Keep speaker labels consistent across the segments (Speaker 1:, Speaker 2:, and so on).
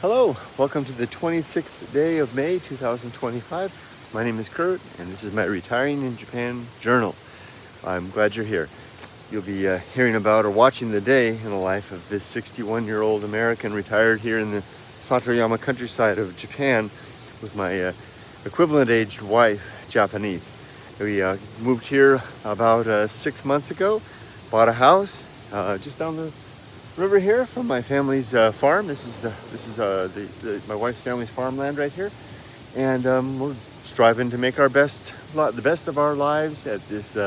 Speaker 1: Hello, welcome to the 26th day of May 2025. My name is Kurt, and this is my Retiring in Japan journal. I'm glad you're here. You'll be hearing about or watching the day in the life of this 61-year-old American retired here in the Satoyama countryside of Japan with my equivalent-aged wife, Japanese. We moved here about 6 months ago, bought a house just down the river here from my family's farm. This is my wife's family's farmland right here, and we're striving to make the best of our lives at this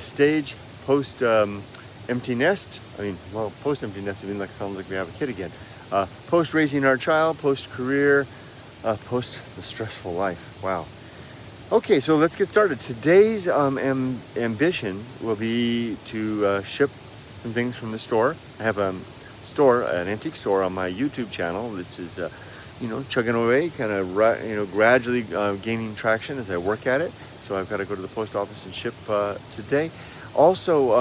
Speaker 1: stage post empty nest. Post empty nest. Sounds like we have a kid again. Post raising our child, post career, post the stressful life. Wow. Okay, so let's get started. Today's ambition will be to ship some things from the store. I have an antique store on my YouTube channel. This is, chugging away, kind of, gradually gaining traction as I work at it. So I've got to go to the post office and ship today. Also,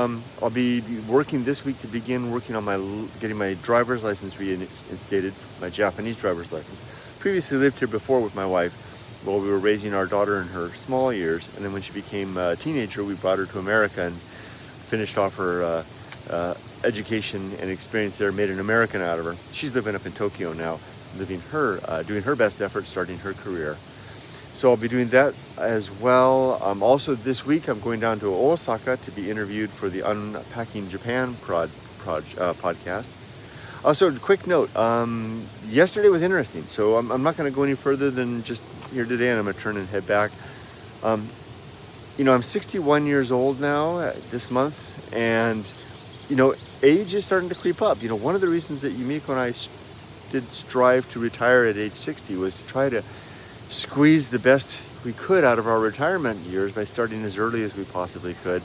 Speaker 1: I'll be working this week to begin working on getting my driver's license reinstated, my Japanese driver's license. Previously lived here before with my wife while we were raising our daughter in her small years, and then when she became a teenager, we brought her to America and finished off her education and experience there, made an American out of her. She's living up in Tokyo now, doing her best effort, starting her career. So I'll be doing that as well. Also this week, I'm going down to Osaka to be interviewed for the Unpacking Japan podcast. Also, quick note, yesterday was interesting, so I'm not going to go any further than just here today, and I'm going to turn and head back. I'm 61 years old now this month, and age is starting to creep up. One of the reasons that Yumiko and I did strive to retire at age 60 was to try to squeeze the best we could out of our retirement years by starting as early as we possibly could.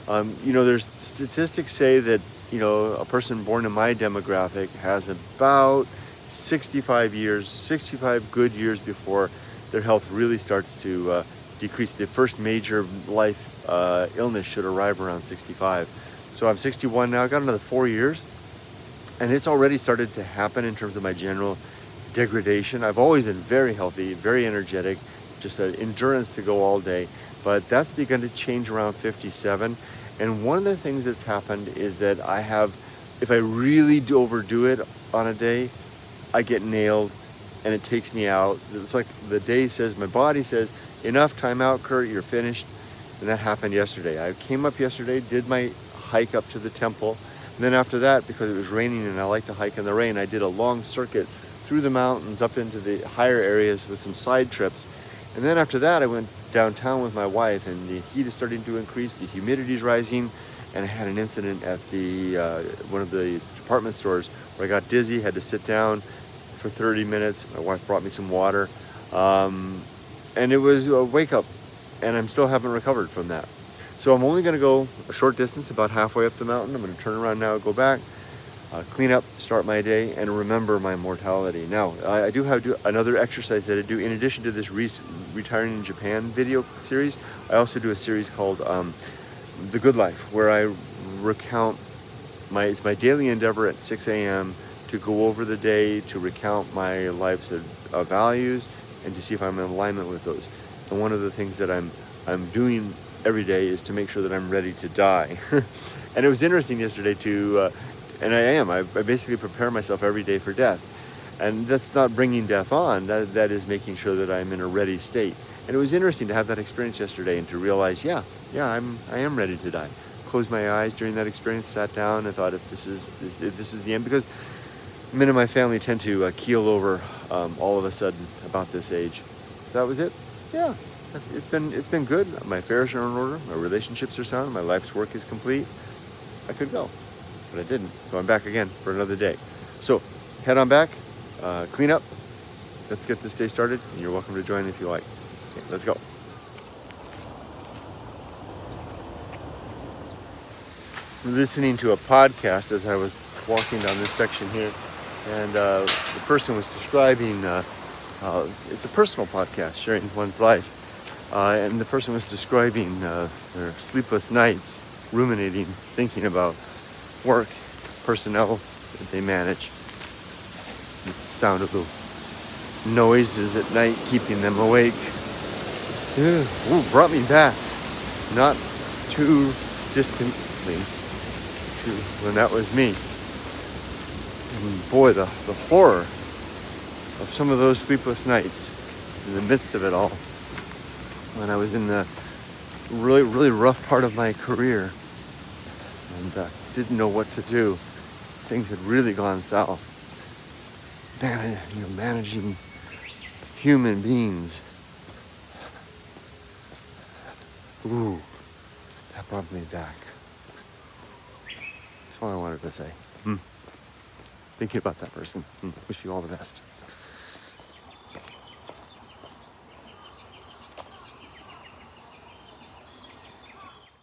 Speaker 1: There's statistics say that, a person born in my demographic has about 65 good years before their health really starts to decrease. The first major life illness should arrive around 65. So I'm 61 now. I got another 4 years, and it's already started to happen in terms of my general degradation. I've always been very healthy, very energetic, just an endurance to go all day, but that's begun to change around 57. And one of the things that's happened is that if I really overdo it on a day, I get nailed and it takes me out. It's like my body says, enough, time out, Kurt, you're finished. And that happened yesterday. I came up yesterday, did my hike up to the temple. And then after that, because it was raining and I like to hike in the rain, I did a long circuit through the mountains up into the higher areas with some side trips. And then after that, I went downtown with my wife, and the heat is starting to increase, the humidity is rising, and I had an incident at one of the department stores where I got dizzy, had to sit down for 30 minutes. My wife brought me some water, and it was a wake up, and I still haven't recovered from that. So I'm only going to go a short distance, about halfway up the mountain. I'm going to turn around now, go back, clean up, start my day, and remember my mortality. Now, I do have another exercise that I do in addition to this Retiring in Japan video series. I also do a series called The Good Life, where I recount it's my daily endeavor at 6 a.m. to go over the day, to recount my life's values, and to see if I'm in alignment with those. And one of the things that I'm doing every day is to make sure that I'm ready to die. And it was interesting yesterday and I basically prepare myself every day for death. And that's not bringing death on, that is making sure that I'm in a ready state. And it was interesting to have that experience yesterday and to realize, I am ready to die. Closed my eyes during that experience, sat down, and thought, if this is the end, because men in my family tend to keel over all of a sudden about this age. So that was it. Yeah. It's been good. My affairs are in order. My relationships are sound. My life's work is complete. I could go, but I didn't. So I'm back again for another day. So head on back, clean up. Let's get this day started. And you're welcome to join if you like. Okay, let's go. Listening to a podcast as I was walking down this section here, and the person was describing. It's a personal podcast, sharing one's life. And the person was describing their sleepless nights, ruminating, thinking about work, personnel that they manage. the sound of the noises at night, keeping them awake. Yeah. Ooh, brought me back, not too distantly, to when that was me. And boy, the horror of some of those sleepless nights in the midst of it all, when I was in the really, really rough part of my career and didn't know what to do. Things had really gone south. Managing human beings. Ooh, that brought me back. That's all I wanted to say. Thinking about that person. Wish you all the best.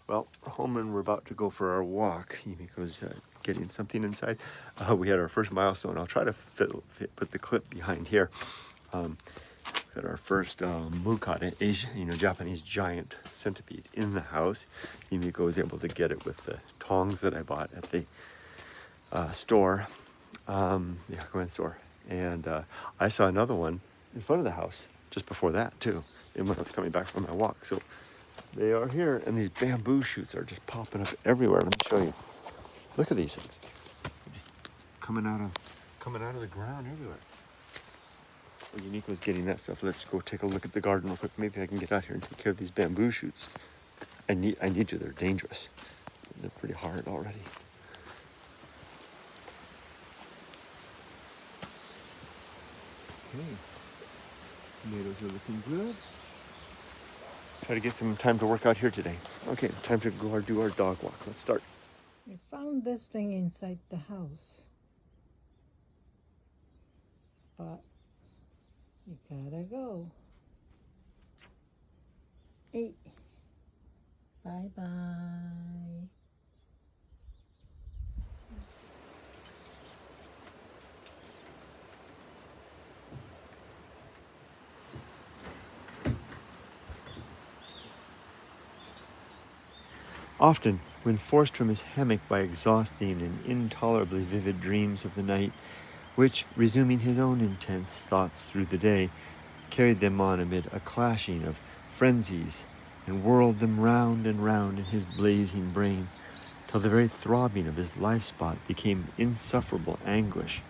Speaker 1: Well, we're home and we're about to go for our walk. Yumiko's getting something inside. We had our first milestone. I'll try to put the clip behind here. We had our first mukade, Asian, Japanese giant centipede in the house. Yumiko was able to get it with the tongs that I bought at the store, the Hakumen store. And I saw another one in front of the house just before that too, and when I was coming back from my walk. So they are here, and these bamboo shoots are just popping up everywhere. Let me show you. Look at these things. They're just coming out of the ground everywhere. Well, Yumiko's getting that stuff. Let's go take a look at the garden real quick. Maybe I can get out here and take care of these bamboo shoots. I need to. They're dangerous. They're pretty hard already. Okay. Tomatoes are looking good. Try to get some time to work out here today. Okay, time to go do our dog walk. Let's start.
Speaker 2: I found this thing inside the house. But you gotta go. Hey. Bye-bye.
Speaker 1: Often, when forced from his hammock by exhausting and intolerably vivid dreams of the night, which, resuming his own intense thoughts through the day, carried them on amid a clashing of frenzies and whirled them round and round in his blazing brain, till the very throbbing of his life-spot became insufferable anguish.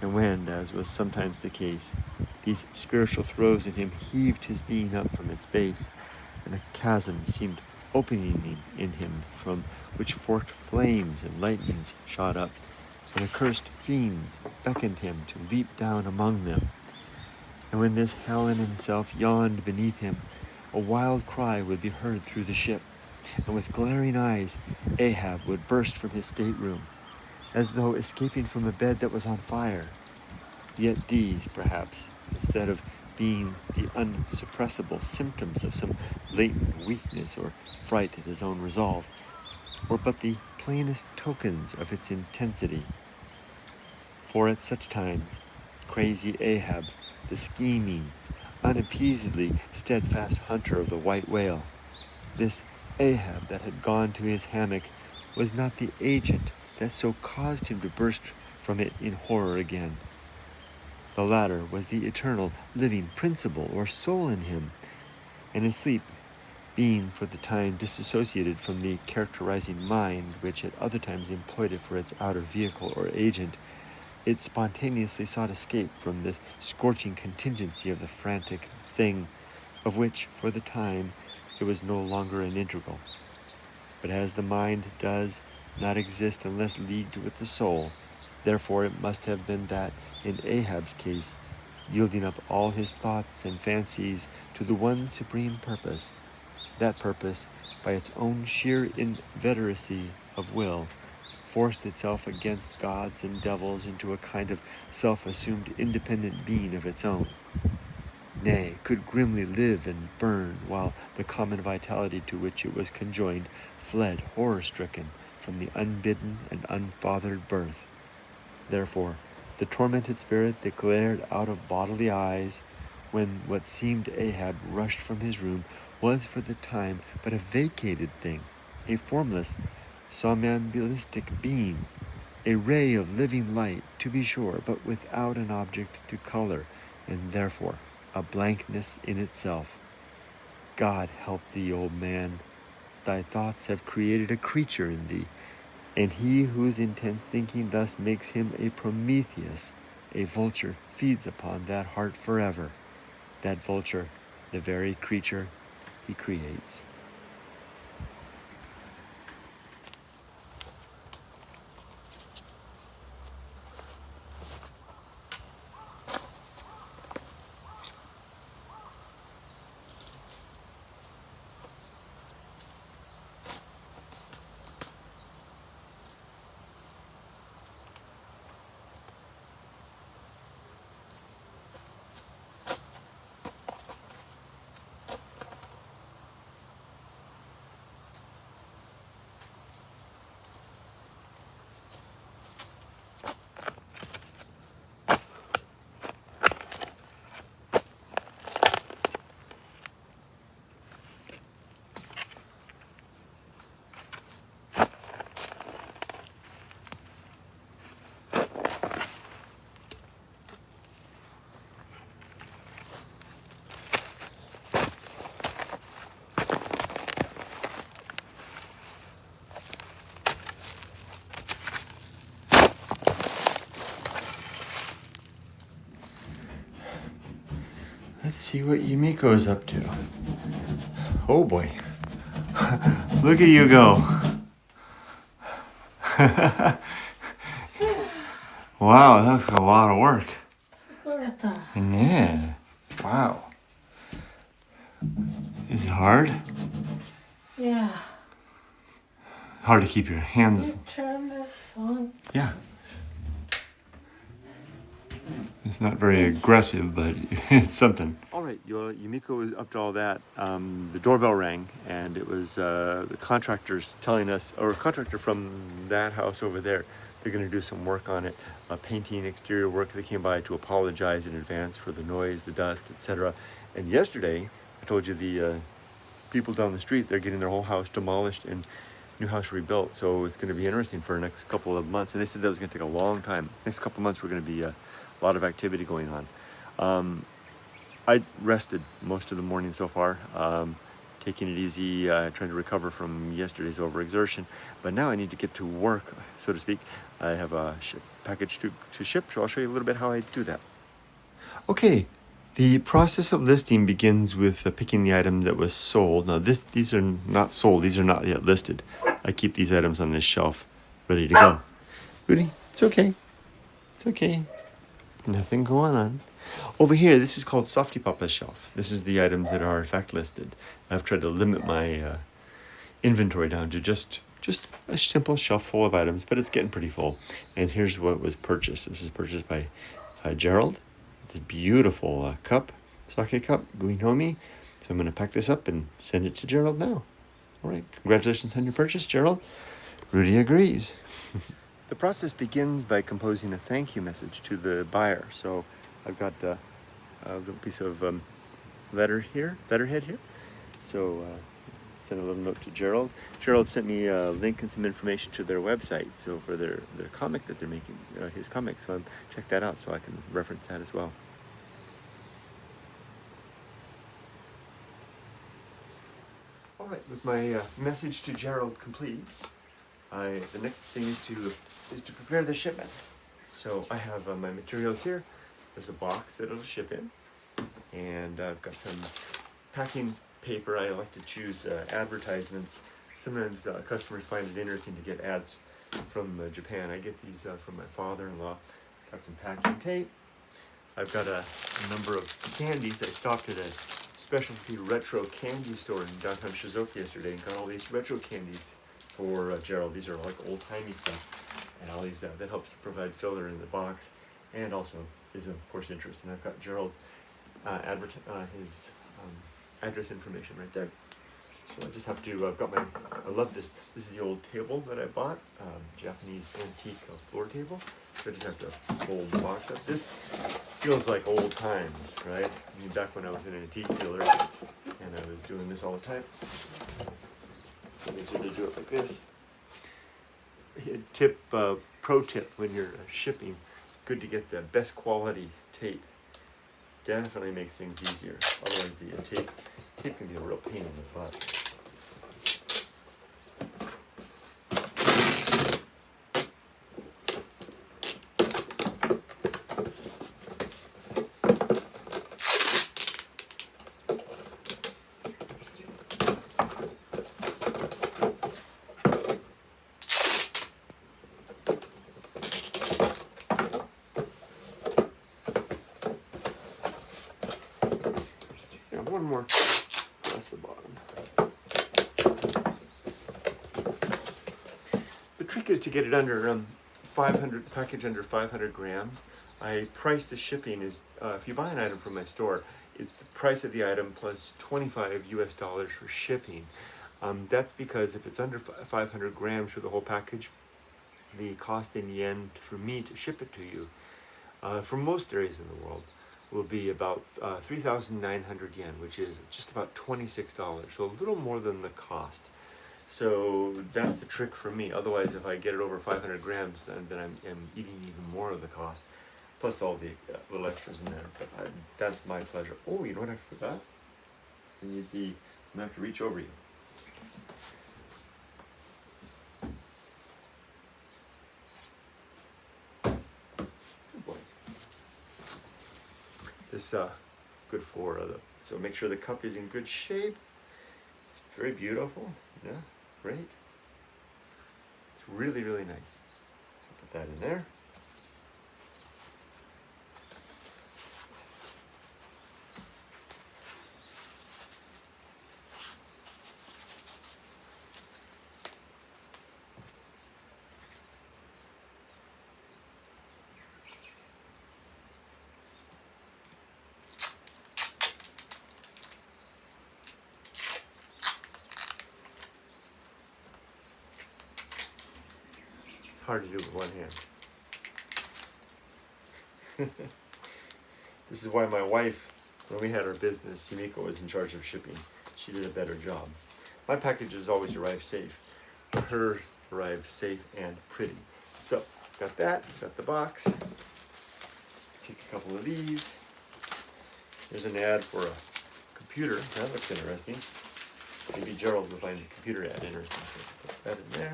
Speaker 1: And when, as was sometimes the case, these spiritual throes in him heaved his being up from its base, and a chasm seemed opening in him from which forked flames and lightnings shot up, and accursed fiends beckoned him to leap down among them. And when this hell in himself yawned beneath him, a wild cry would be heard through the ship, and with glaring eyes Ahab would burst from his stateroom, as though escaping from a bed that was on fire. Yet these, perhaps, instead of being the unsuppressible symptoms of some latent weakness or fright at his own resolve, were but the plainest tokens of its intensity. For at such times, crazy Ahab, the scheming, unappeasedly steadfast hunter of the white whale, this Ahab that had gone to his hammock, was not the agent that so caused him to burst from it in horror again. The latter was the eternal living principle or soul in him, and in sleep, being for the time disassociated from the characterizing mind which at other times employed it for its outer vehicle or agent, it spontaneously sought escape from the scorching contingency of the frantic thing, of which, for the time, it was no longer an integral. But as the mind does not exist unless leagued with the soul, therefore it must have been that, in Ahab's case, yielding up all his thoughts and fancies to the one supreme purpose, that purpose, by its own sheer inveteracy of will, forced itself against gods and devils into a kind of self-assumed independent being of its own. Nay, could grimly live and burn, while the common vitality to which it was conjoined fled horror-stricken from the unbidden and unfathered birth. Therefore, the tormented spirit that glared out of bodily eyes, when what seemed Ahab rushed from his room, was for the time but a vacated thing, a formless, somnambulistic being, A ray of living light, to be sure, but without an object to color, and therefore a blankness in itself. God help thee, old man. Thy thoughts have created a creature in thee, and he whose intense thinking thus makes him a Prometheus, a vulture, feeds upon that heart forever. That vulture, the very creature he creates. Let's see what Yumiko is up to. Oh boy. Look at you go. Wow, that's a lot of work. Yeah. Wow. Is it hard?
Speaker 2: Yeah.
Speaker 1: Hard to keep your hands.
Speaker 2: Turn this on.
Speaker 1: Yeah. It's not very aggressive, but it's something. All right, Yumiko was up to all that. The doorbell rang, and it was the contractors telling us, or a contractor from that house over there. They're going to do some work on it, painting, exterior work. They came by to apologize in advance for the noise, the dust, etc. And yesterday, I told you the people down the street, they're getting their whole house demolished and new house rebuilt. So it's going to be interesting for the next couple of months. And they said that was going to take a long time. Next couple of months, we're going to be a lot of activity going on. I rested most of the morning so far, taking it easy, trying to recover from yesterday's overexertion. But now I need to get to work, so to speak. I have a package to ship, so I'll show you a little bit how I do that. Okay, the process of listing begins with picking the item that was sold. Now these are not sold, these are not yet listed. I keep these items on this shelf ready to go. Rudy, it's okay. It's okay. Nothing going on. Over here, this is called Softypapa's shelf. This is the items that are in fact listed. I've tried to limit my inventory down to just a simple shelf full of items, but it's getting pretty full. And here's what was purchased. This was purchased by Gerald. This beautiful cup, sake cup, going homey. So I'm going to pack this up and send it to Gerald now. All right, congratulations on your purchase, Gerald. Rudy agrees. The process begins by composing a thank you message to the buyer. So I've got a little piece of letterhead here. So send a little note to Gerald. Gerald sent me a link and some information to their website. So for their comic that they're making, his comic. So check that out so I can reference that as well. All right, with my message to Gerald complete, the next thing is to prepare the shipment. So I have my materials here. There's a box that it'll ship in, and I've got some packing paper. I like to choose advertisements. Sometimes customers find it interesting to get ads from Japan. I get these from my father-in-law. Got some packing tape. I've got a number of candies. I stopped at a specialty retro candy store in downtown Shizuoka yesterday and got all these retro candies for Gerald. These are like old-timey stuff, and I'll use that. That helps to provide filler in the box, and also is of course interesting. I've got Gerald's his address information right there. So I just have to. I love this. This is the old table that I bought, Japanese antique floor table. So I just have to fold the box up. This feels like old times, right? I mean, back when I was an antique dealer and I was doing this all the time. So easier to do it like this. pro tip when you're shipping, good to get the best quality tape. Definitely makes things easier. Otherwise the tape can be a real pain in the butt. One more across the bottom. The trick is to get it under 500, the package under 500 grams. I price the shipping is, if you buy an item from my store, it's the price of the item plus $25 for shipping. That's because if it's under 500 grams for the whole package, the cost in yen for me to ship it to you, from most areas in the world, will be about 3,900 yen, which is just about $26, so a little more than the cost. So that's the trick for me. Otherwise, if I get it over 500 grams, then I'm eating even more of the cost, plus all the little extras in there. But that's my pleasure. Oh, you know what I forgot? I'm going to have to reach over you. This is good for so make sure the cup is in good shape. It's very beautiful. Yeah, great. It's really, really nice. So put that in there. Hard to do with one hand. This is why my wife, when we had our business, Sumiko was in charge of shipping. She did a better job. My packages always arrive safe, but hers arrived safe and pretty. So, got that, got the box. Take a couple of these. There's an ad for a computer. That looks interesting. Maybe Gerald will find the computer ad interesting. So put that in there.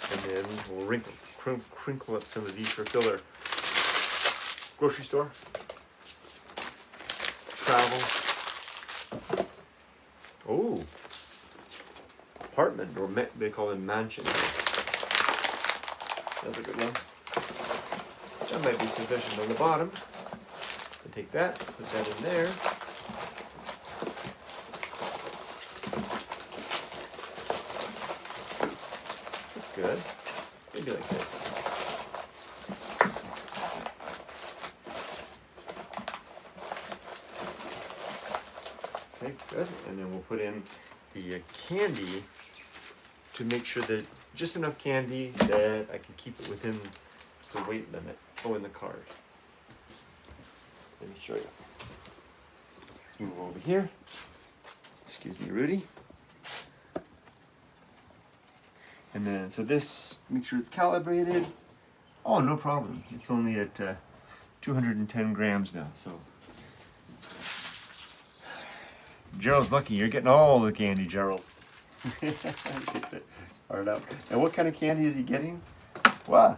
Speaker 1: And then we'll crinkle up some of these for filler. Grocery store, travel. Oh, apartment, or they call them mansion. That's a good one. That might be sufficient on the bottom. So take that, put that in there. Good. Maybe like this. Okay, good. And then we'll put in the candy to make sure that just enough candy that I can keep it within the weight limit. Oh, in the cart. Let me show you. Let's move over here. Excuse me, Rudy. And then, so this, make sure it's calibrated. Oh, no problem. It's only at 210 grams now, so. Gerald's lucky. You're getting all the candy, Gerald. Hard out. And what kind of candy is he getting? Wow.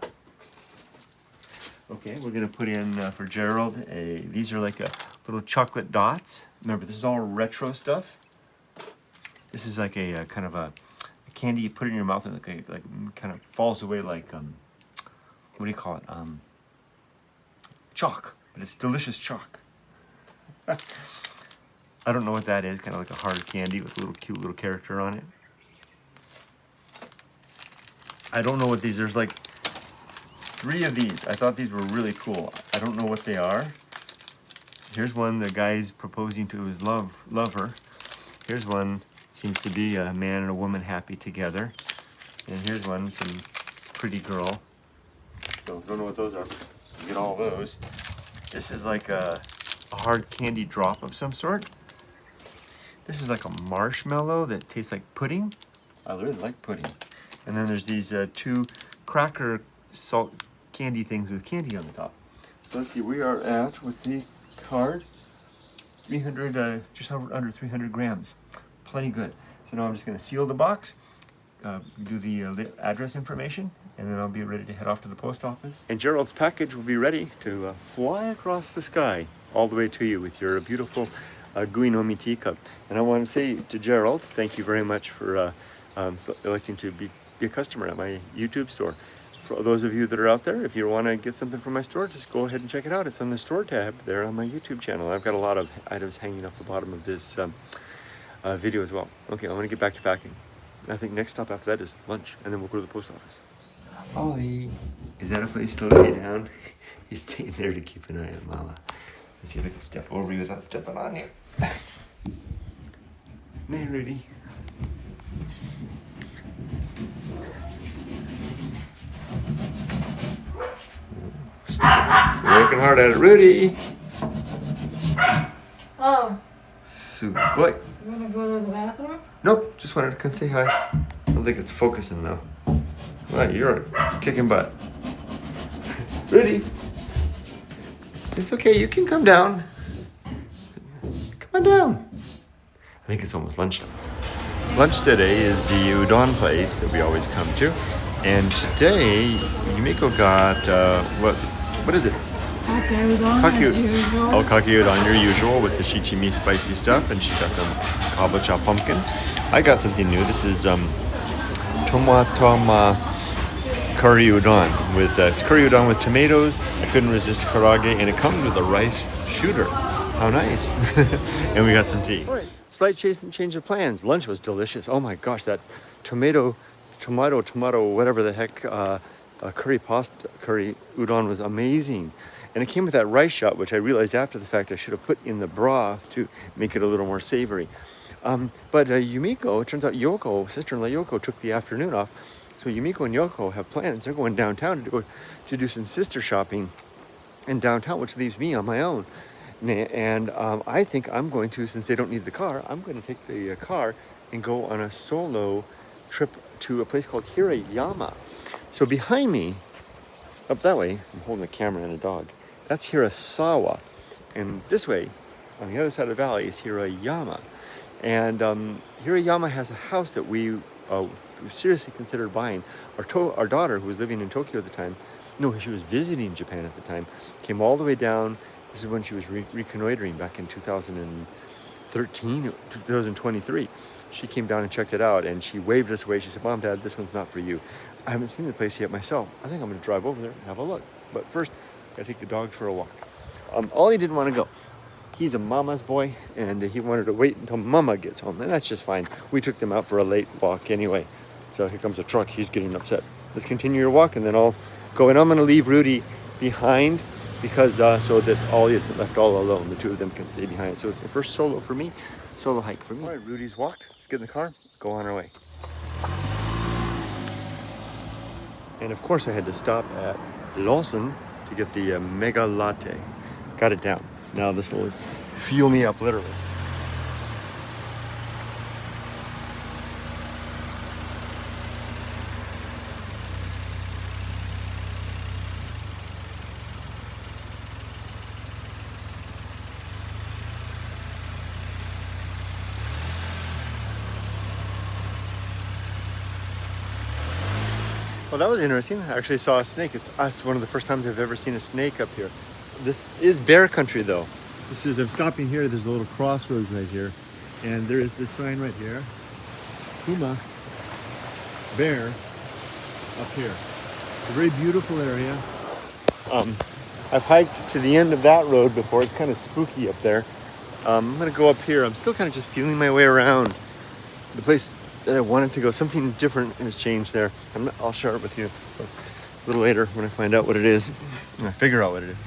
Speaker 1: Okay, we're gonna put in for Gerald these are like a little chocolate dots. Remember, this is all retro stuff. This is like a kind of a candy you put in your mouth and like kind of falls away like what do you call it? Chalk, but it's delicious chalk. I don't know what that is. Kind of like a hard candy with a little cute little character on it. I don't know what these. There's like 3 of these. I thought these were really cool. I don't know what they are. Here's one. The guy's proposing to his lover. Here's one. Seems to be a man and a woman happy together. And here's one, some pretty girl. So don't know what those are. Get all those. This is like a hard candy drop of some sort. This is like a marshmallow that tastes like pudding. I really like pudding. And then there's these two cracker salt candy things with candy on the top. So let's see, we are at, with the card, 300, just under 300 grams. Plenty good. So now I'm just gonna seal the box, do the address information, and then I'll be ready to head off to the post office. And Gerald's package will be ready to fly across the sky all the way to you with your beautiful Guinomi teacup. And I want to say to Gerald, thank you very much for electing to be a customer at my YouTube store. For those of you that are out there, if you want to get something from my store, just go ahead and check it out. It's on the store tab there on my YouTube channel. I've got a lot of items hanging off the bottom of this video as well. Okay, I'm going to get back to packing. I think next stop after that is lunch, and then we'll go to the post office. Ollie, is that a place to lay down? He's staying there to keep an eye on Mama. Let's see if I can step over you without stepping on you. Hey, Rudy. Working hard at it, Rudy.
Speaker 2: Oh,
Speaker 1: Sugoi.
Speaker 2: you want to go to the bathroom?
Speaker 1: Nope, just wanted to come say hi. I don't think it's focusing though. Well, you're kicking butt. Rudy. It's okay, you can come down. Come on down. I think it's almost lunchtime. Lunch today is the udon place that we always come to. And today, Yumiko got, what is it?
Speaker 2: Kake udon as usual.
Speaker 1: Oh, kake udon, your usual, with the shichimi spicy stuff. And she got some kabocha pumpkin. I got something new. This is tomatoma curry udon. It's curry udon with tomatoes. I couldn't resist karage, and it comes with a rice shooter. How nice. And we got some tea. All right. Slight change of plans. Lunch was delicious. Oh my gosh, that tomato, whatever the heck, curry udon was amazing. And it came with that rice shot, which I realized after the fact I should have put in the broth to make it a little more savory. But Yumiko, it turns out Yoko, sister-in-law Yoko, took the afternoon off. So Yumiko and Yoko have plans. They're going downtown to do some sister shopping in downtown, which leaves me on my own. And I think I'm going to, since they don't need the car, I'm going to take the car and go on a solo trip to a place called Hirayama. So behind me, up that way, I'm holding a camera and a dog. That's Hirasawa. And this way, on the other side of the valley, is Hirayama. And Hirayama has a house that we seriously considered buying. Our daughter, who was living in Tokyo at the time, no, she was visiting Japan at the time, came all the way down. This is when she was reconnoitering back in 2013, 2023. She came down and checked it out, and she waved us away. She said, Mom, Dad, this one's not for you. I haven't seen the place yet myself. I think I'm going to drive over there and have a look. But first, I got to take the dogs for a walk. Ollie didn't want to go. He's a mama's boy, and he wanted to wait until Mama gets home, and that's just fine. We took them out for a late walk anyway. So here comes a truck. He's getting upset. Let's continue your walk, and then I'll go. And I'm going to leave Rudy behind, because so that Ollie isn't left all alone. The two of them can stay behind. So it's the first solo hike for me. All right, Rudy's walked. Let's get in the car, go on our way. And of course I had to stop at Lawson to get the mega latte. Got it down. Now this will fuel me up, literally. Well, that was interesting. I actually saw a snake. It's one of the first times I've ever seen a snake up here. This is bear country, though. I'm stopping here. There's a little crossroads right here. And there is this sign right here. Puma, bear, up here. It's a very beautiful area. I've hiked to the end of that road before. It's kind of spooky up there. I'm going to go up here. I'm still kind of just feeling my way around the place that I wanted to go. Something different has changed there. I'll share it with you a little later when I find out what it is, when I figure out what it is.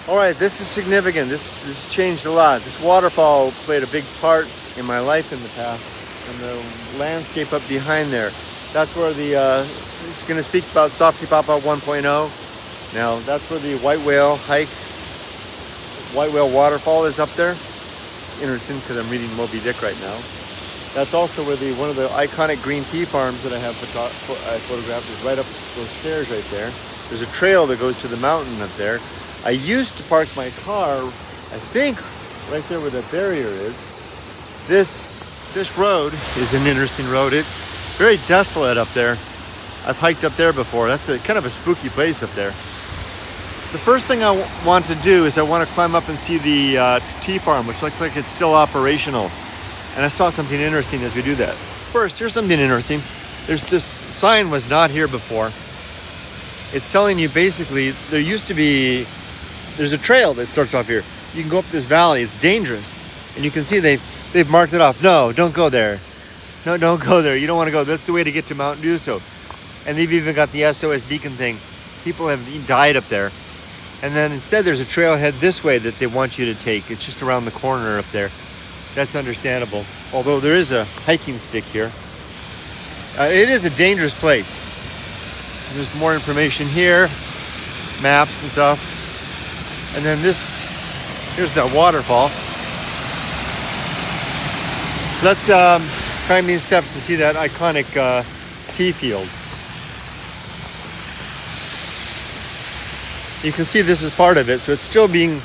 Speaker 1: All right, this is significant. This has changed a lot. This waterfall played a big part in my life in the past, and the landscape up behind there. That's where it's going to speak about Softypapa 1.0. Now, that's where the white whale hike, white whale waterfall is up there. Interesting because I'm reading Moby Dick right now. That's also where one of the iconic green tea farms that I have photographed is right up those stairs right there. There's a trail that goes to the mountain up there. I used to park my car, I think, right there where the barrier is. This road is an interesting road. It's very desolate up there. I've hiked up there before. That's kind of a spooky place up there. The first thing I want to do is I want to climb up and see the tea farm, which looks like it's still operational. And I saw something interesting as we do that. First, here's something interesting. There's this sign was not here before. It's telling you basically there's a trail that starts off here. You can go up this valley. It's dangerous. And you can see they've marked it off. No, don't go there. No, don't go there. You don't want to go. That's the way to get to Mount Duso. And they've even got the SOS beacon thing. People have died up there. And then instead there's a trailhead this way that they want you to take. It's just around the corner up there. That's understandable. Although there is a hiking stick here. It is a dangerous place. There's more information here. Maps and stuff. And then here's that waterfall. Let's climb these steps and see that iconic tea field. You can see this is part of it, so it's still being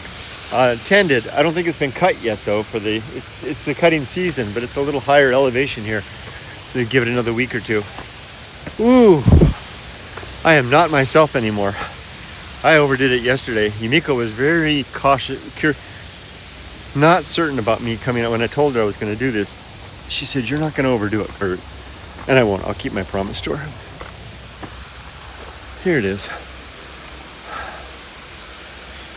Speaker 1: tended. I don't think it's been cut yet, though. It's the cutting season, but it's a little higher elevation here. So give it another week or two. Ooh, I am not myself anymore. I overdid it yesterday. Yumiko was very cautious, not certain about me coming out when I told her I was going to do this. She said, "You're not going to overdo it, Kurt." And I won't. I'll keep my promise to her. Here it is.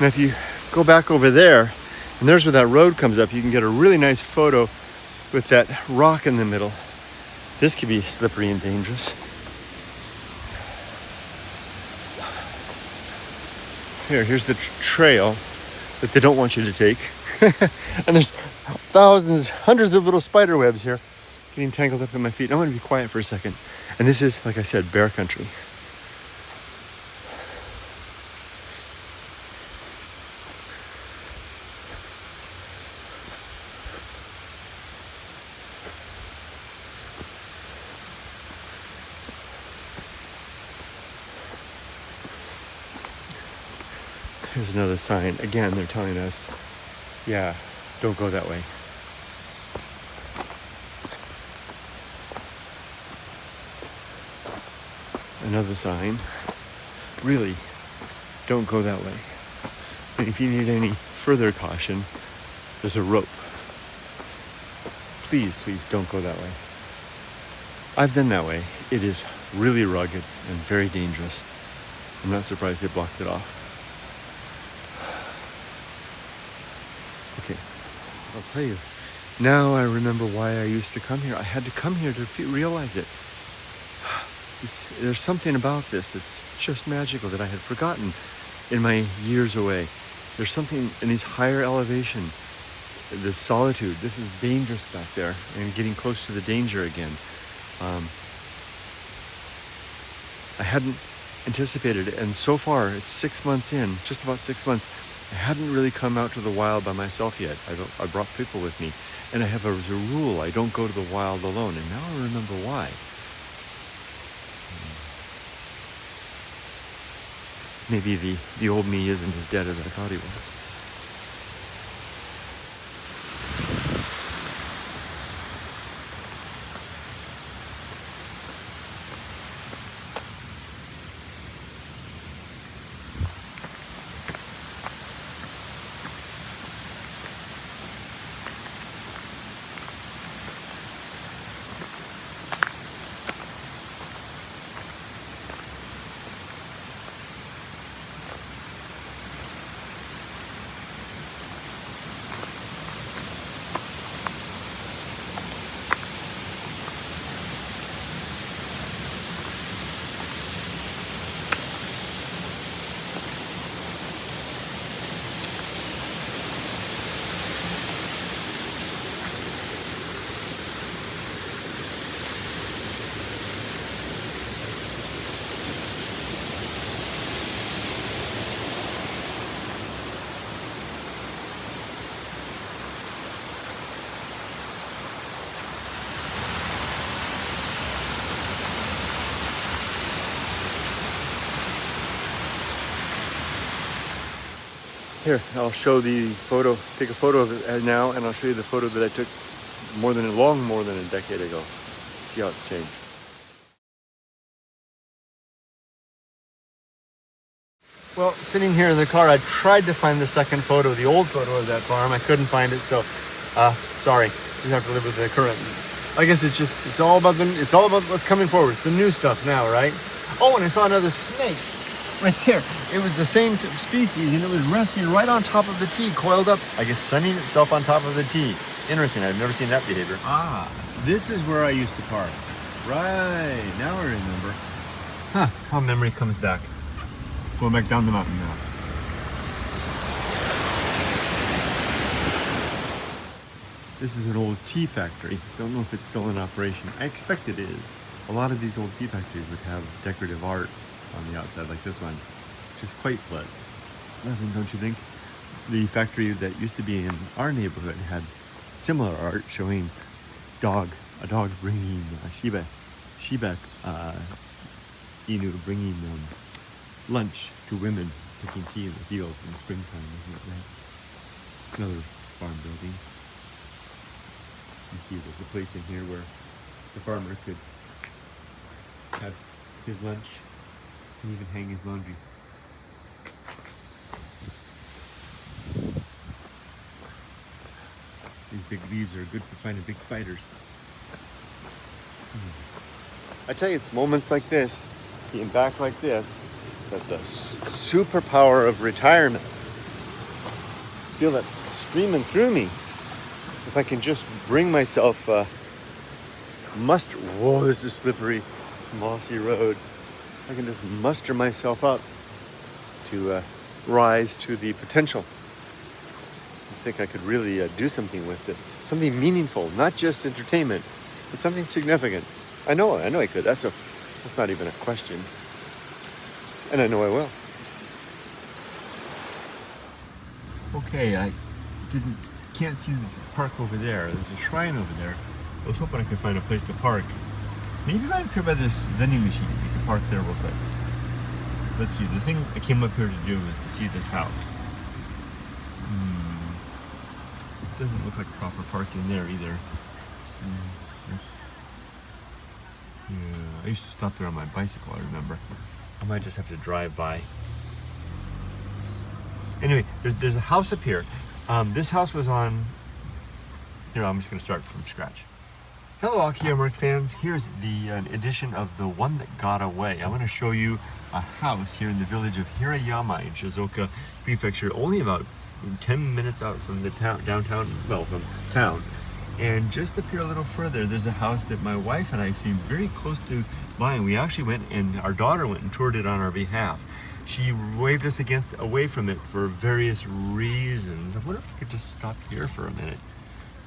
Speaker 1: Now, if you go back over there, and there's where that road comes up, you can get a really nice photo with that rock in the middle. This could be slippery and dangerous. Here's the trail that they don't want you to take. And there's thousands, hundreds of little spider webs here getting tangled up in my feet. I want to be quiet for a second. And this is, like I said, bear country. Here's another sign. Again, they're telling us, yeah, don't go that way. Another sign. Really, don't go that way. And if you need any further caution, there's a rope. Please, please don't go that way. I've been that way. It is really rugged and very dangerous. I'm not surprised they blocked it off. Okay, I'll tell you. Now I remember why I used to come here. I had to come here to realize it. There's something about this that's just magical that I had forgotten in my years away. There's something in these higher elevation, the solitude. This is dangerous back there, and getting close to the danger again. I hadn't anticipated it, and so far it's 6 months in, just about 6 months. I hadn't really come out to the wild by myself yet. I brought people with me, and I have a rule: I don't go to the wild alone. And now I remember why. Maybe the old me isn't as dead as I thought he was. Here, I'll show the photo, take a photo of it now, and I'll show you the photo that I took more than a decade ago. See how it's changed. Well, sitting here in the car, I tried to find the second photo, the old photo of that farm. I couldn't find it, so sorry. You have to live with the current. I guess it's all about what's coming forward. It's the new stuff now, right? Oh, and I saw another snake right there. It was the same species, and it was resting right on top of the tee, coiled up, I guess sunning itself on top of the tee. Interesting, I've never seen that behavior. Ah, this is where I used to park. Right, now I remember. Huh, how memory comes back. Going back down the mountain now. This is an old tea factory. Don't know if it's still in operation. I expect it is. A lot of these old tea factories would have decorative art on the outside, like this one, which is quite pleasant, don't you think? The factory that used to be in our neighborhood had similar art showing a dog bringing Shiba Inu bringing lunch to women picking tea in the fields in the springtime. Isn't that nice? Another farm building. You see there's a place in here where the farmer could have his lunch and even hang his laundry. These big leaves are good for finding big spiders. I tell you, it's moments like this, being back like this, that the superpower of retirement. I feel that streaming through me. If I can just bring myself, whoa, this is slippery, it's mossy road. I can just muster myself up to rise to the potential. I think I could really do something with this. Something meaningful, not just entertainment, but something significant. I know I could. That's not even a question. And I know I will. Okay, I can't see the park over there. There's a shrine over there. I was hoping I could find a place to park. Maybe right up here by this vending machine. We can park there real quick. Let's see. The thing I came up here to do was to see this house. It doesn't look like proper parking there either. Yeah, I used to stop there on my bicycle, I remember. I might just have to drive by. Anyway, there's a house up here. This house was on... Here, I'm just going to start from scratch. Hello, Akiyama fans. Here's the edition of The One That Got Away. I'm going to show you a house here in the village of Hirayama in Shizuoka Prefecture, only about 10 minutes out from the downtown, from town. And just up here a little further, there's a house that my wife and I seem very close to buying. We actually went, and our daughter went and toured it on our behalf. She waved us away from it for various reasons. I wonder if I could just stop here for a minute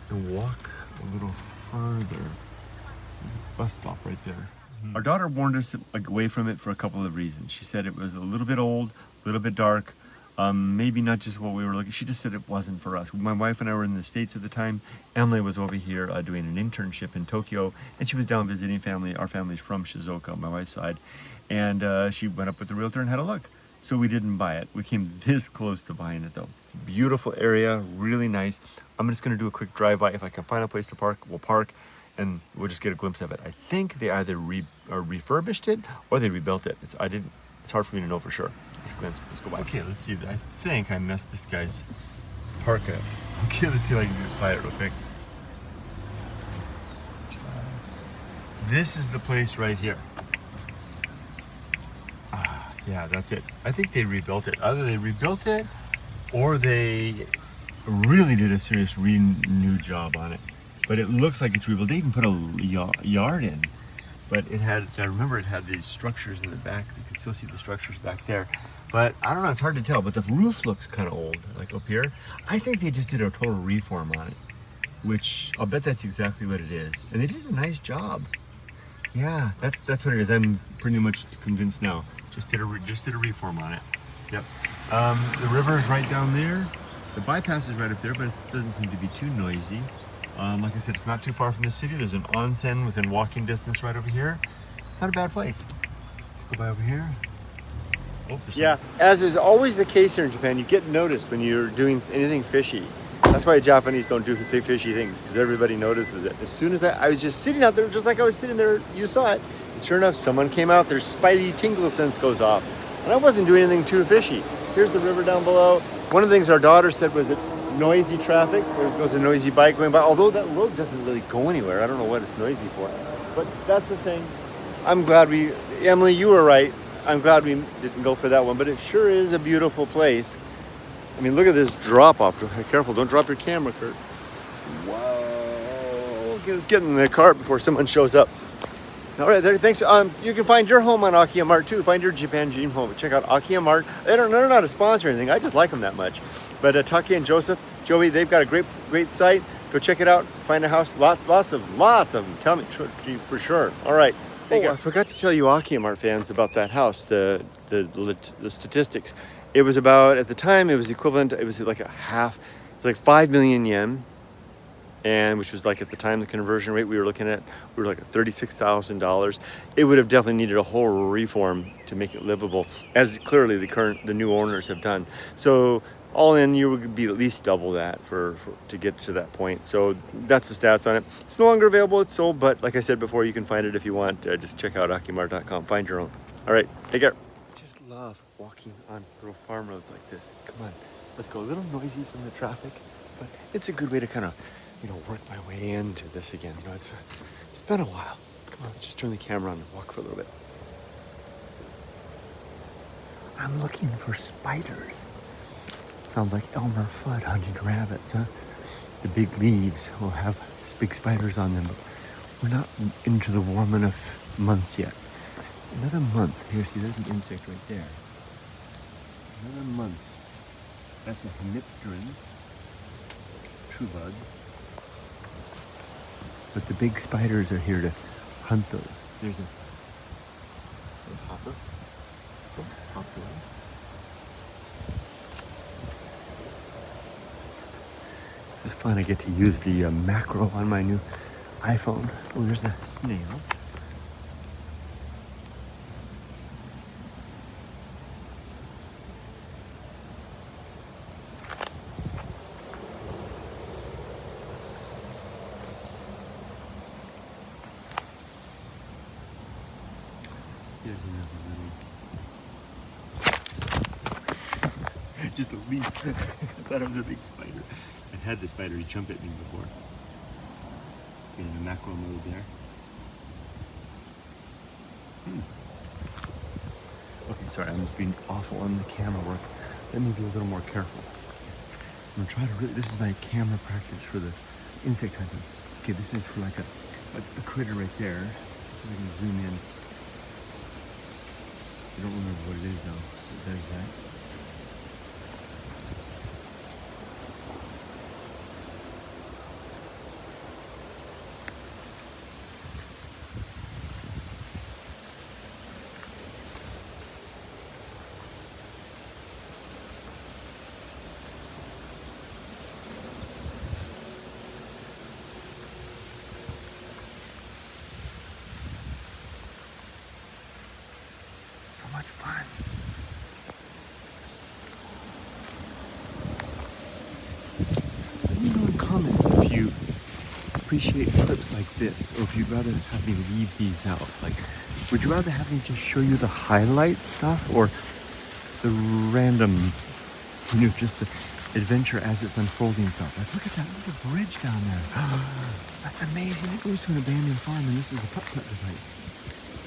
Speaker 1: and walk a little further. There's a bus stop right there. Our daughter warned us away from it for a couple of reasons. She said it was a little bit old, a little bit dark, maybe not just what we were looking. She just said it wasn't for us. My wife and I were in the States at the time. Emily was over here doing an internship in Tokyo, and she was down visiting family. Our family's from Shizuoka on my wife's side, and she went up with the realtor and had a look. So we didn't buy it. We came this close to buying it though. It's a beautiful area, really nice. I'm just gonna do a quick drive-by. If I can find a place to park, we'll park, and we'll just get a glimpse of it. I think they either refurbished it or they rebuilt it. It's hard for me to know for sure. Let's go by. Okay, let's see. I think I messed this guy's park up. Okay, let's see if I can buy it real quick. This is the place right here. Yeah, that's it. I think they rebuilt it. Either they rebuilt it or they really did a serious renew job on it. But it looks like it's rebuilt. They even put a yard in. But I remember it had these structures in the back. You can still see the structures back there. But I don't know, it's hard to tell. But the roof looks kind of old, like up here. I think they just did a total reform on it, which I'll bet that's exactly what it is. And they did a nice job. Yeah, that's what it is. I'm pretty much convinced now. Just did a reform on it. Yep. The river is right down there. The bypass is right up there, but it doesn't seem to be too noisy. Like I said, it's not too far from the city. There's an onsen within walking distance right over here. It's not a bad place. Let's go by over here. Yeah, as is always the case here in Japan, you get noticed when you're doing anything fishy. That's why Japanese don't do fishy things, because everybody notices it. As soon as I was just sitting out there, just like I was sitting there, you saw it. And sure enough, someone came out, their spidey tingle sense goes off. And I wasn't doing anything too fishy. Here's the river down below. One of the things our daughter said was noisy traffic. There goes a noisy bike going by, although that road doesn't really go anywhere. I don't know what it's noisy for. But that's the thing. I'm glad Emily, you were right. I'm glad we didn't go for that one, but it sure is a beautiful place. I mean, look at this drop off. Careful, don't drop your camera, Kurt. Whoa. Okay, let's get in the car before someone shows up. All right, there, thanks. You can find your home on Akiya Mart too. Find your Japan Dream home. Check out Akiya Mart. They're not a sponsor or anything. I just like them that much. But Taki and Joey, they've got a great site. Go check it out. Find a house. Lots of them. Tell me for sure. All right. I forgot to tell you, Akiya Mart fans, about that house. The statistics. It was about, at the time, it was equivalent. It was like 5 million yen. And which was like, at the time, the conversion rate we were looking at, we were like at $36,000. It would have definitely needed a whole reform to make it livable, as clearly the new owners have done. So all in, you would be at least double that to get to that point. So that's the stats on it. It's no longer available, it's sold, but like I said before, you can find it if you want. Just check out akimart.com, find your own. All right, take care. I just love walking on little farm roads like this. Come on, let's go. A little noisy from the traffic, but it's a good way to kind of, work my way into this again. It's been a while. Come on, let's just turn the camera on and walk for a little bit. I'm looking for spiders. Sounds like Elmer Fudd hunting rabbits, huh? The big leaves will have big spiders on them, but we're not into the warm enough months yet. Another month. Here, see, there's an insect right there. Another month. That's a hemipteran, true bug. But the big spiders are here to hunt those. There's a hopper. Hopper. It's fun. I get to use the macro on my new iPhone. Oh, there's a snail. There's another little. Just a leaf. I thought it was a big spider. I've had the spider jump at me before. In the macro mode there. Okay, sorry, I'm just being awful on the camera work. Let me be a little more careful. I'm gonna try to this is my camera practice for the insect hunting. Okay, this is for like a critter right there. So I can zoom in. I don't remember what it is though. But there's that. Much fun. Let me know in comments if you appreciate clips like this, or if you'd rather have me leave these out. Like, would you rather have me just show you the highlight stuff, or the random, just the adventure as it's unfolding stuff? Like, look at that little bridge down there. That's amazing. It goes to an abandoned farm, and this is a putt-putt device.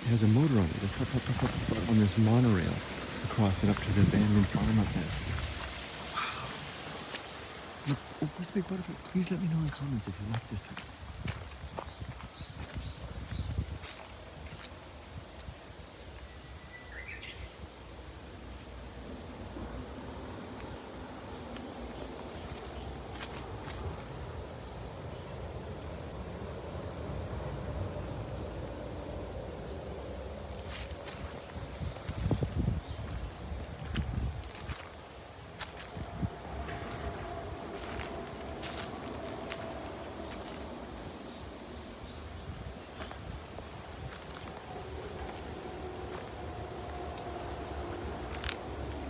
Speaker 1: It has a motor on it. It's on this monorail across it up to the abandoned farm up there. Wow. Look, oh, where's the big butterfly? Please let me know in comments if you like this type.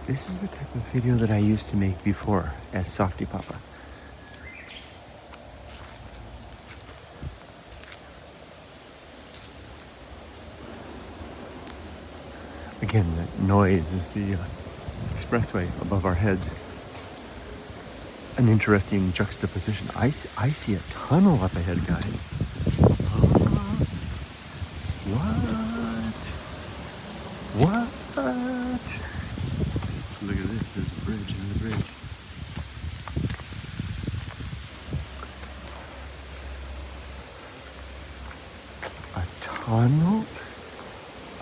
Speaker 1: This is the type of video that I used to make before as Softypapa. Again, that noise is the expressway above our heads. An interesting juxtaposition. I see a tunnel up ahead, guys. What? What? Look at this. There's a bridge and the bridge. A tunnel?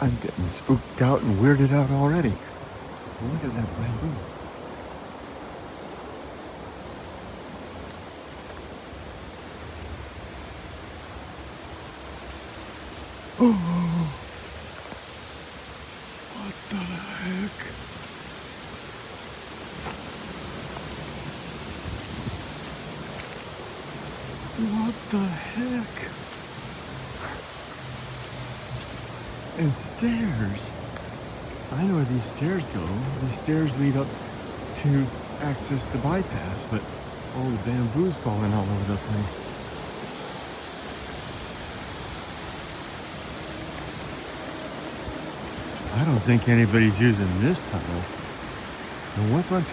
Speaker 1: I'm getting spooked out and weirded out already. Look at that bamboo. Oh, what the heck? What the heck? And stairs. I know where these stairs go. These stairs lead up to access the bypass, but all the bamboo's falling all over the place. I don't think anybody's using this tunnel. And what's on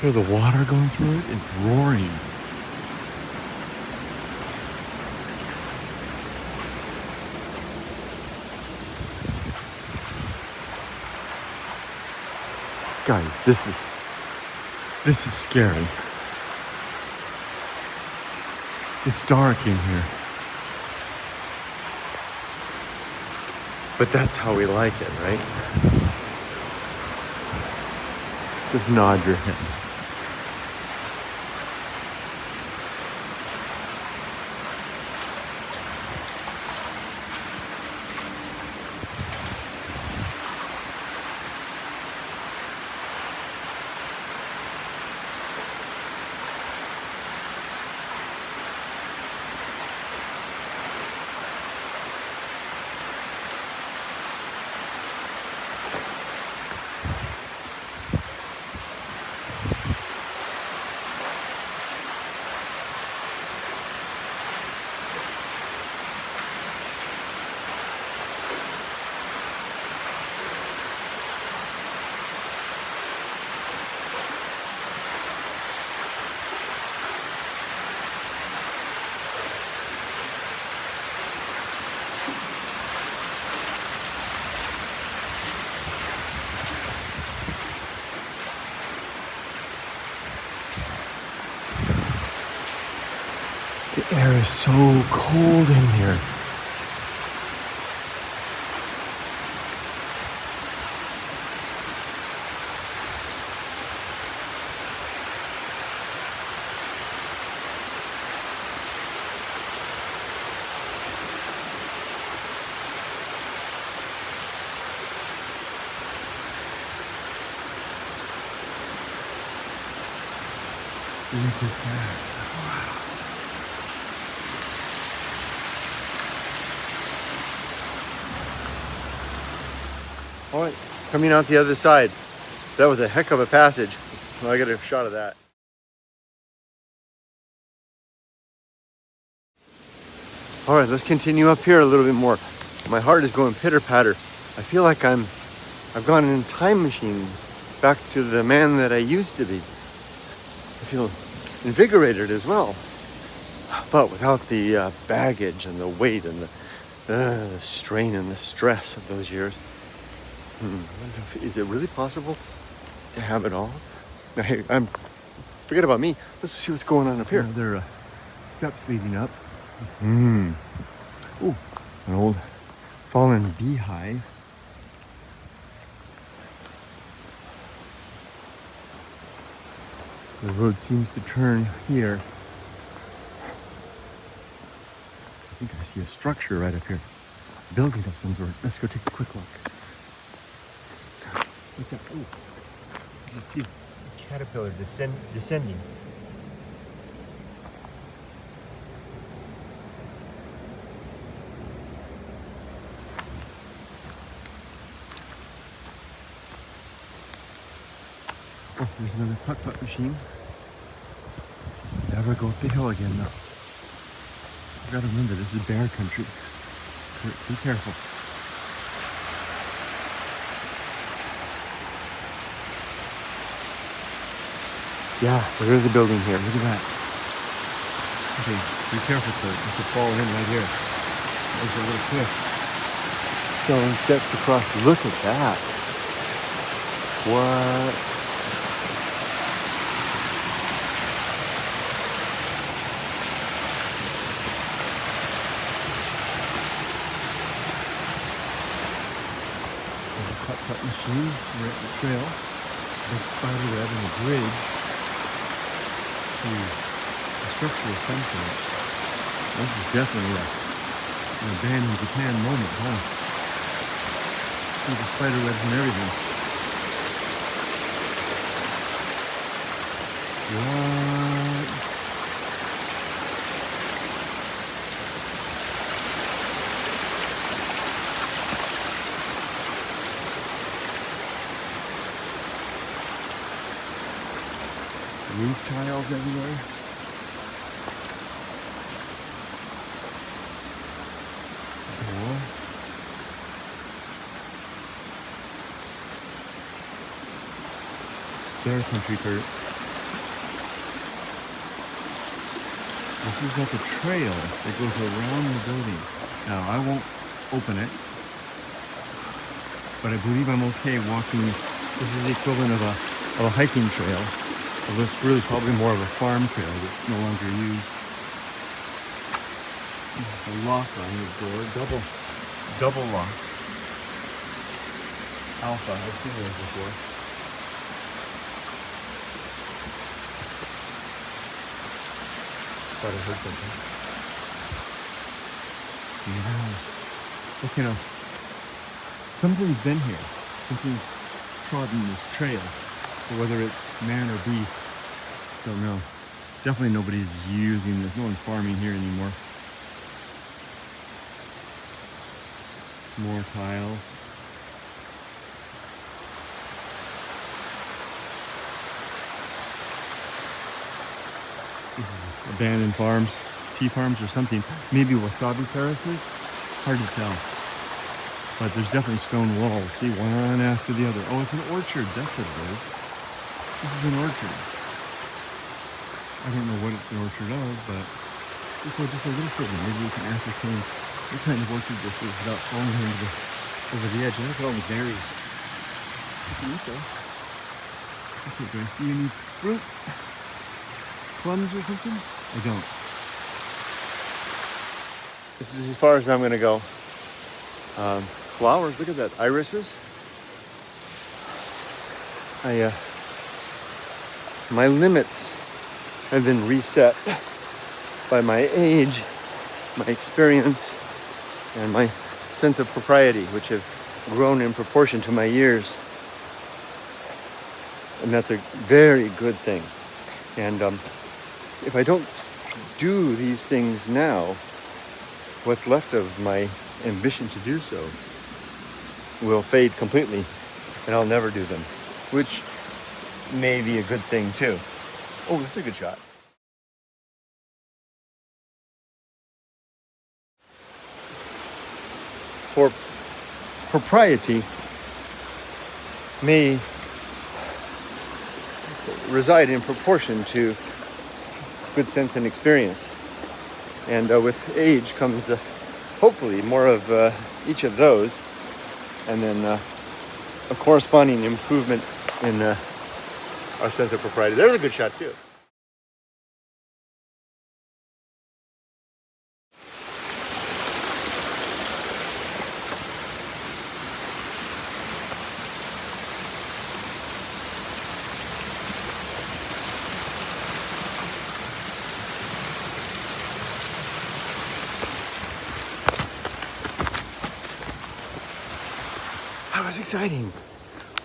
Speaker 1: hear the water going through it? It's roaring. Guys, this is scary. It's dark in here. But that's how we like it, right? Just nod your head. The air is so cold in here. Look at that. Wow. All right, coming out the other side. That was a heck of a passage. Well, I got a shot of that. All right, let's continue up here a little bit more. My heart is going pitter-patter. I feel like I've gone in a time machine back to the man that I used to be. I feel invigorated as well, but without the baggage and the weight and the strain and the stress of those years. Is it really possible to have it all? Hey, forget about me. Let's see what's going on up here. There are steps leading up. Ooh, an old fallen beehive. The road seems to turn here. I think I see a structure right up here. A building of some sort. Let's go take a quick look. What's that? Oh, you see a caterpillar descending. Oh, there's another putt-putt machine. Never go up the hill again, though. You gotta remember, this is bear country. Be careful. Yeah, there is a building here. Look at that. Okay, be careful, sir. You could fall in right here. There's a little cliff. Stone steps across. Look at that. What? There's a putt-putt machine. We're at the trail. Big spider web and a bridge to a structure of some sort. This is definitely an abandoned Japan moment, huh? With the spider webs and everything. What? Roof tiles everywhere. Door. Bear country, Kurt. This is like a trail that goes around the building. Now, I won't open it, but I believe I'm okay walking. This is the equivalent of a hiking trail. Although it's really probably more of a farm trail that's no longer used. A lock on the door, double locked. Alpha, I've seen those before. Thought I heard something. Yeah. Okay, now, something's been here. Something's trodden this trail. But whether it's man or beast, don't know. Definitely nobody's using this. No one's farming here anymore. More tiles. This is abandoned farms, tea farms or something. Maybe wasabi terraces. Hard to tell. But there's definitely stone walls. See, one after the other. Oh, it's an orchard. That's what it is. This is an orchard. I don't know what it's an orchard of, but let's go just a little further. Maybe we can ascertain what kind of orchard this is without falling over the edge. And look at all the berries. Okay. Okay, do I see any fruit? Plums or something? I don't. This is as far as I'm going to go. Flowers, look at that. Irises. My limits have been reset by my age, my experience, and my sense of propriety, which have grown in proportion to my years. And that's a very good thing. And if I don't do these things now, what's left of my ambition to do so will fade completely, and I'll never do them, which may be a good thing too. Oh, this is a good shot. For propriety may reside in proportion to good sense and experience. And with age comes hopefully more of each of those, and then a corresponding improvement in our sense of propriety. There's a good shot too. That was exciting.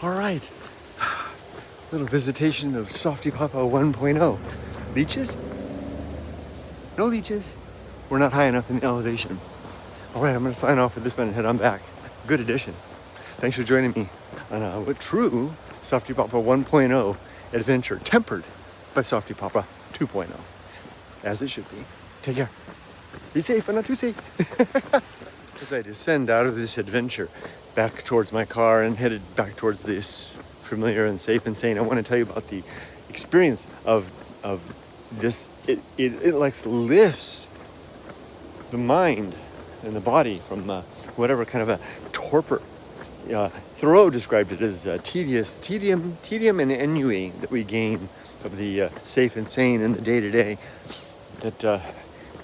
Speaker 1: All right. Little visitation of Softypapa 1.0. Leeches? No leeches. We're not high enough in the elevation. All right, I'm going to sign off for this one and head on back. Good addition. Thanks for joining me on a true Softypapa 1.0 adventure tempered by Softypapa 2.0, as it should be. Take care. Be safe, but not too safe. As I descend out of this adventure back towards my car and headed back towards this familiar and safe and sane, I want to tell you about the experience of this. It like lifts the mind and the body from whatever kind of a torpor. Thoreau described it as tedium and ennui that we gain of the safe and sane in the day-to-day.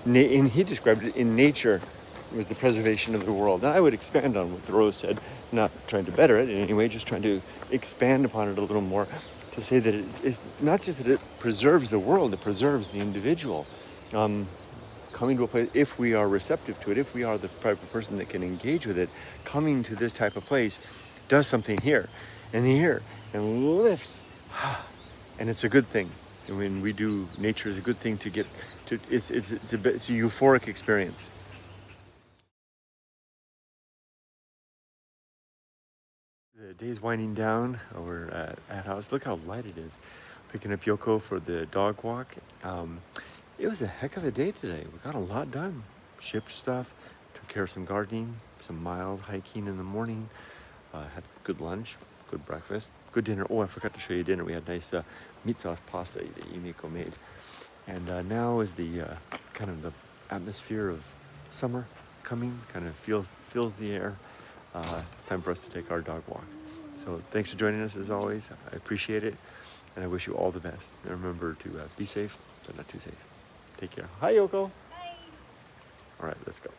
Speaker 1: And he described it in nature was the preservation of the world. And I would expand on what Thoreau said, not trying to better it in any way, just trying to expand upon it a little more, to say that it's not just that it preserves the world, it preserves the individual. Coming to a place, if we are receptive to it, if we are the type of person that can engage with it, coming to this type of place does something here and lifts. And it's a good thing. And when we do, nature is a good thing to get to. It's a euphoric experience. The day's winding down over at house. Look how light it is. Picking up Yoko for the dog walk. It was a heck of a day today. We got a lot done. Shipped stuff, took care of some gardening, some mild hiking in the morning. Had good lunch, good breakfast, good dinner. Oh, I forgot to show you dinner. We had nice meat sauce pasta that Yumiko made. And now is the kind of the atmosphere of summer coming. Kind of fills the air. It's time for us to take our dog walk. So thanks for joining us as always. I appreciate it. And I wish you all the best. And remember to be safe, but not too safe. Take care. Hi, Yoko.
Speaker 3: Hi.
Speaker 1: All right, let's go.